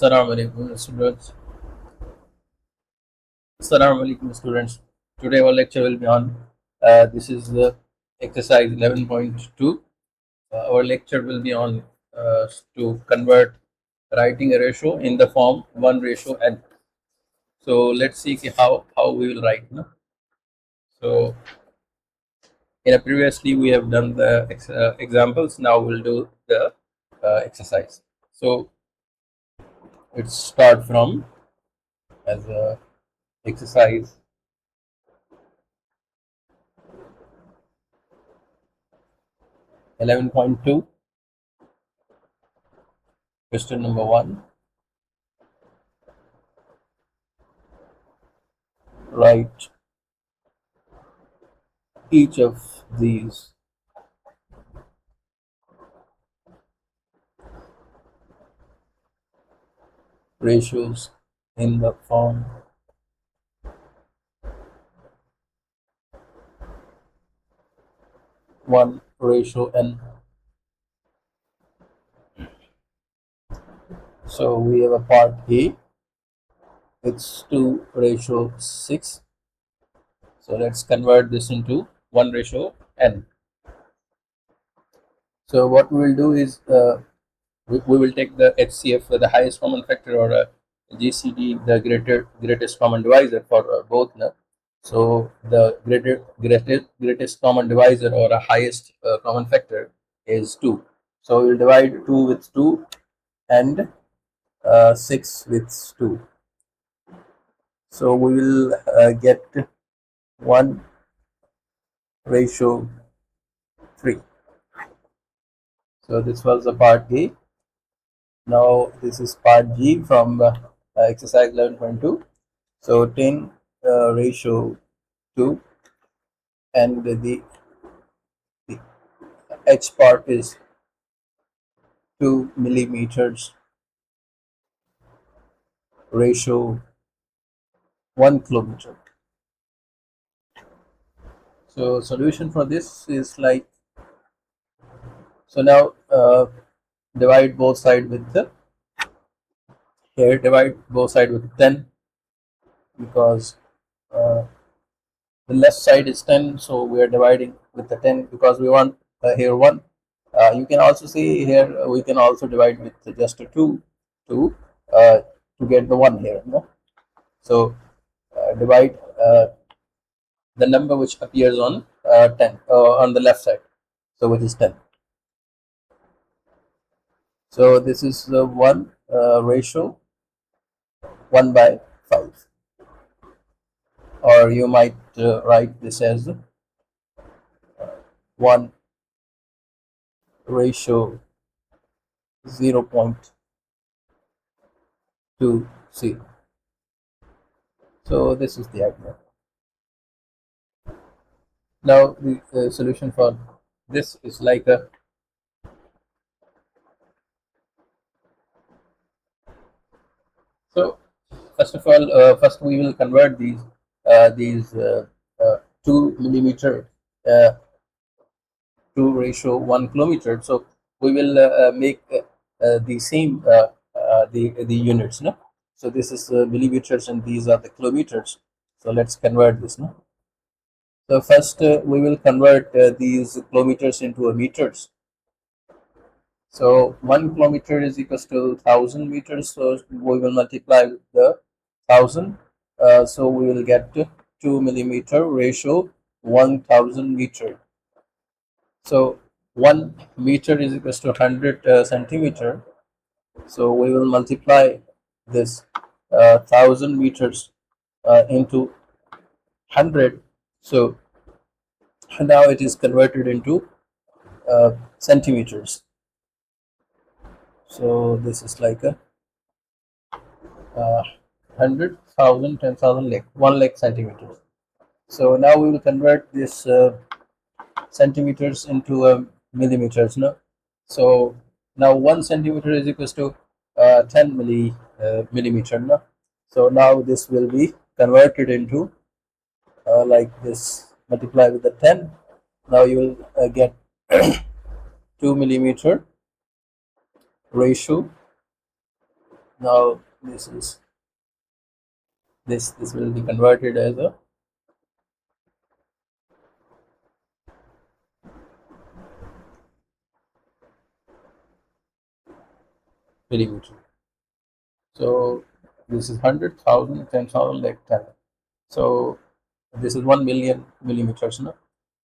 Assalamu alaikum students. Assalamu alaikum students. Today our lecture will be on this is the exercise 11.2. Our lecture will be on to convert writing a ratio in the form 1:n. So let's see how we will write. No? So in a previously we have done the examples. Now we'll do the exercise. So let's start from as a exercise 11.2. Question number 1. Write each of these ratios in the form 1:n. So we have a part A, it's 2:6. So let's convert this into 1:n. So what we will do is we will take the HCF, the highest common factor, or GCD, the greatest common divisor for both. No? So the greatest common divisor or a highest common factor is 2. So we'll divide 2 with 2 and 6 with 2. So we will get 1:3. So this was the part A. Now this is part G from exercise 11.2. So 10:2, and the H part is 2 millimeters ratio 1 kilometer. So solution for this is like, so now divide both sides with divide both sides with 10, because the left side is 10, so we are dividing with the 10 because we want here 1. You can also see here we can also divide with just a 2 to get the 1 here. No? So divide the number which appears on 10 on the left side, so which is 10. So this is 1 ratio 1/5, or you might write this as 1 ratio 0.20. So this is the idea. Now the solution for this is like a, so first of all, first we will convert these 2 millimeter 2:1 kilometer. So we will make the same the units. No? So this is millimeters and these are the kilometers. So let's convert this. No? So first we will convert these kilometers into a meters. So 1 kilometer is equals to 1,000 meters. So we will multiply with the 1,000. So we will get 2 millimeter ratio 1,000 meter. So 1 meter is equals to 100 centimeter. So we will multiply this 1,000 meters into 100. So now it is converted into centimeters. So this is like a 100,000, 10,000 lakh, 1 lakh centimeters. So now we will convert this centimeters into millimeters. No? So now 1 centimeter is equals to 10 millimeter. No? So now this will be converted into like this, multiply with the 10. Now you will get 2 millimeter ratio Now this will be converted as a millimeter. So this is 100,000, 10,000, like 10. So this is 1 million millimeters. No?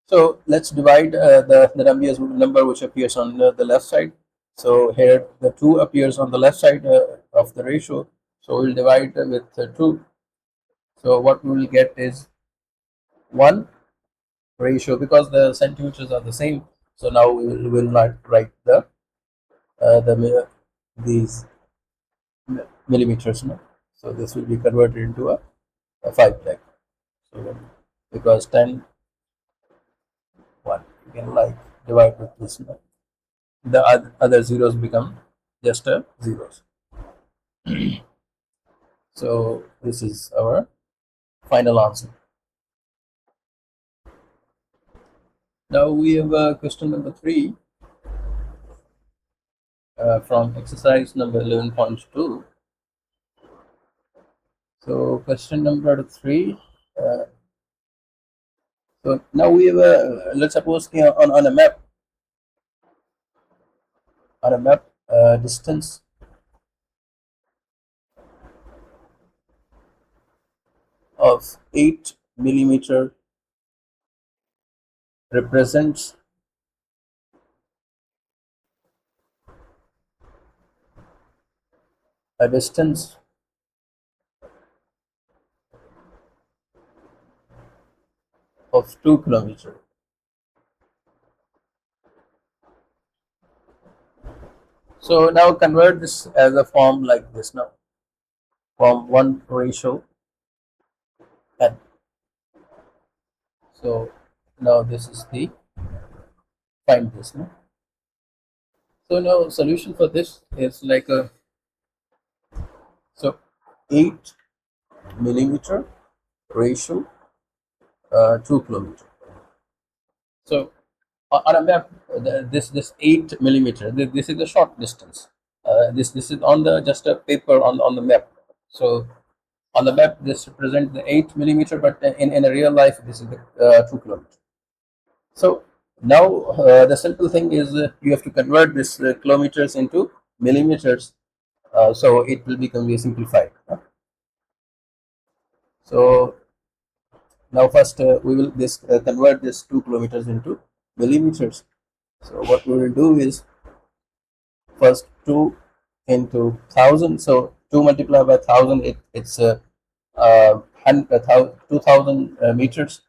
So let's divide the number which appears on the left side. So here the 2 appears on the left side of the ratio. So we'll divide with 2. So what we will get is 1 ratio, because the centimeters are the same. So now we will not write these millimeters. No? So this will be converted into a 5 lakh. So because 10, 1, you can like divide with this. No? The other zeros become just zeros. So this is our final answer. Now we have question number 3 from exercise number 11.2. So question number 3. So now we have let's suppose on a map, distance of 8 millimeter represents a distance of 2 kilometer. So now convert this as a form like this. Now form 1:10. So now this is the find this. No? So now solution for this is like a, so 8 millimeter ratio 2 kilometer. So on a map, this 8 millimeter, this is the short distance. This is on the just a paper on the map. So on the map this represents the 8 millimeter, but in a real life this is the 2 kilometer. So now the simple thing is you have to convert this kilometers into millimeters. So it will become simplified. So now first we will this convert this 2 kilometers into millimeters. So what we will do is first 2 into 1,000. So 2 multiplied by 1,000, it's 2,000 meters.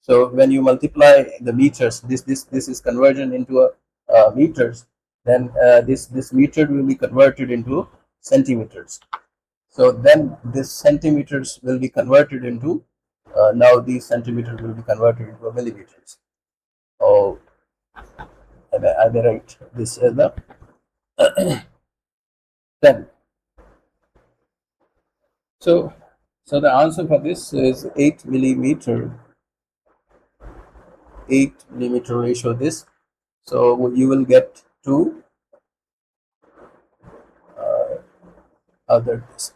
So when you multiply the meters, this is conversion into a meters. Then this meter will be converted into centimeters. So then this centimeters will be converted into now these centimeters will be converted into millimeters. Oh, I may write this as the 10. So the answer for this is 8 millimeter, 8 millimeter ratio this. So you will get 2 others.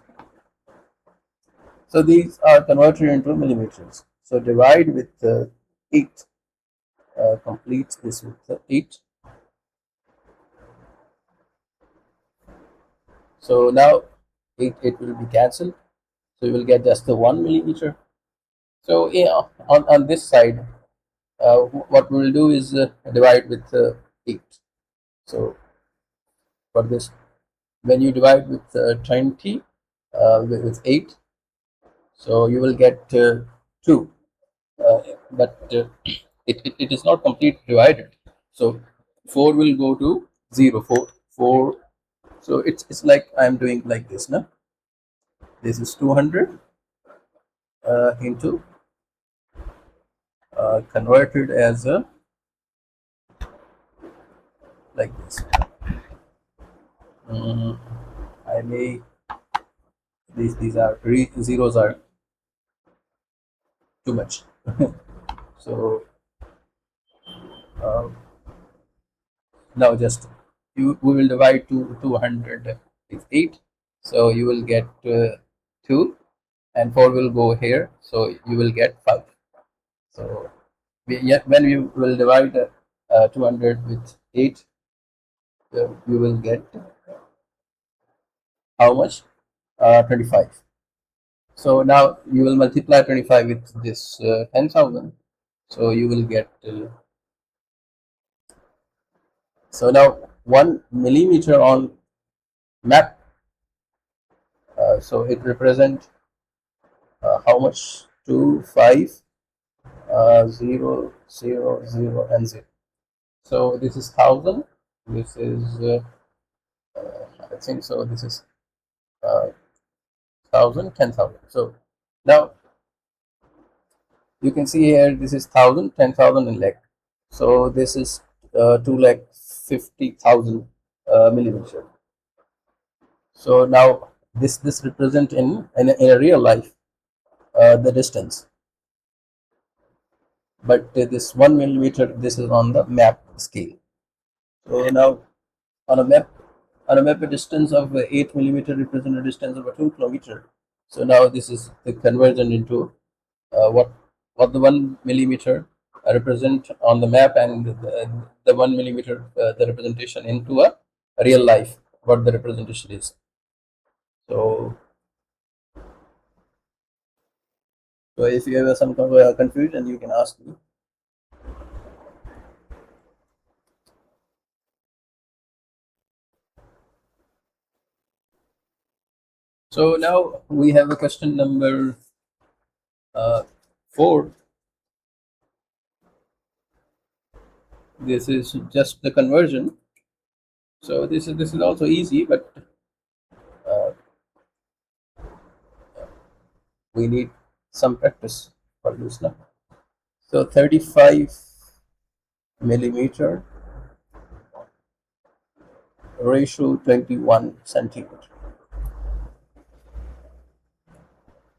So these are converted into millimeters. So divide with 8. Complete this with 8. So now it will be cancelled. So you will get just the 1 millimeter. So yeah, on this side, what we will do is divide with 8. So for this, when you divide with 20 with 8, so you will get 2. But it is not completely divided. So 4 will go to 0. 4. So it's like I'm doing like this. No? This is 200 into converted as a like this. I may these are zeros are too much. So uh, now just we will divide to 200 with 8. So you will get 2, and 4 will go here, so you will get 5. So when you will divide 200 with 8, you will get how much? 25. So now you will multiply 25 with this 10,000. So you will get so now 1 millimeter on map. So it represent how much? 2, 5, 0, 0, 0, and 0. So this is 1,000. This is I think so. This is 1,000, 10,000. So now you can see here this is 1,000, 10,000 in lakh. So this is 2,50,000 millimeter. So now this represent in a real life the distance, but this 1 millimeter, this is on the map scale. So now on a map a distance of 8 millimeter represent a distance of 2 kilometer. So now this is the conversion into what the 1 millimeter represent on the map, and the 1 millimeter the representation into a real life, what the representation is. So if you have some kind of confusion, you can ask me. So now we have a question number 4. This is just the conversion. So this is also easy, but uh, we need some practice for this now. So 35 millimeter ratio 21 centimeter.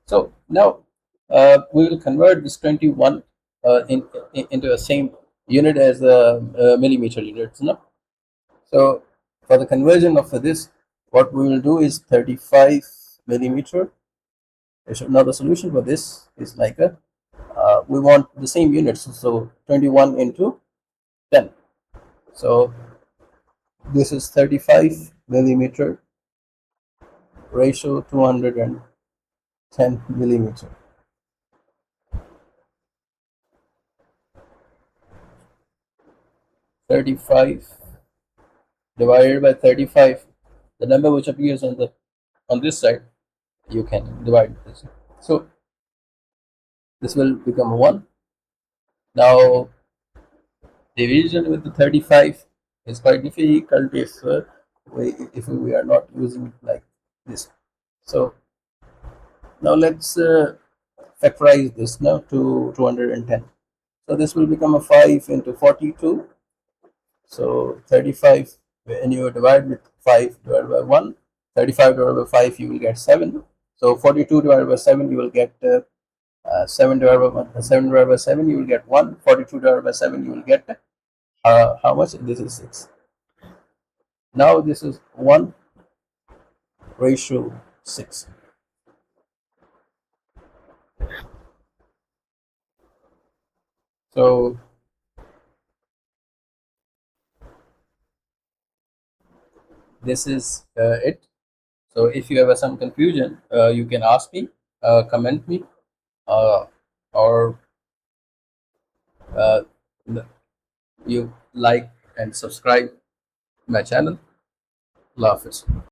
So now we will convert this 21 into the same unit as the millimeter units. No? So for the conversion of this, what we will do is 35 millimeter. Now the solution for this is like a we want the same units, so 21 into 10. So this is 35 millimeter ratio 210 millimeter. 35 divided by 35, the number which appears on this side, you can divide this. So this will become 1. Now division with the 35 is quite difficult if we are not using it like this. So now let's factorize this now to 210. So this will become a 5 into 42. So 35, when you divide with 5 divided by 1, 35 divided by 5, you will get 7. So 42 divided by 7, you will get 7 divided by 1. 7 divided by 7, you will get 1. 42 divided by 7, you will get how much? This is 6. Now this is 1 ratio 6. So this is it. So if you have some confusion, you can ask me, comment me, or uh, you like and subscribe my channel. Allah Hafiz.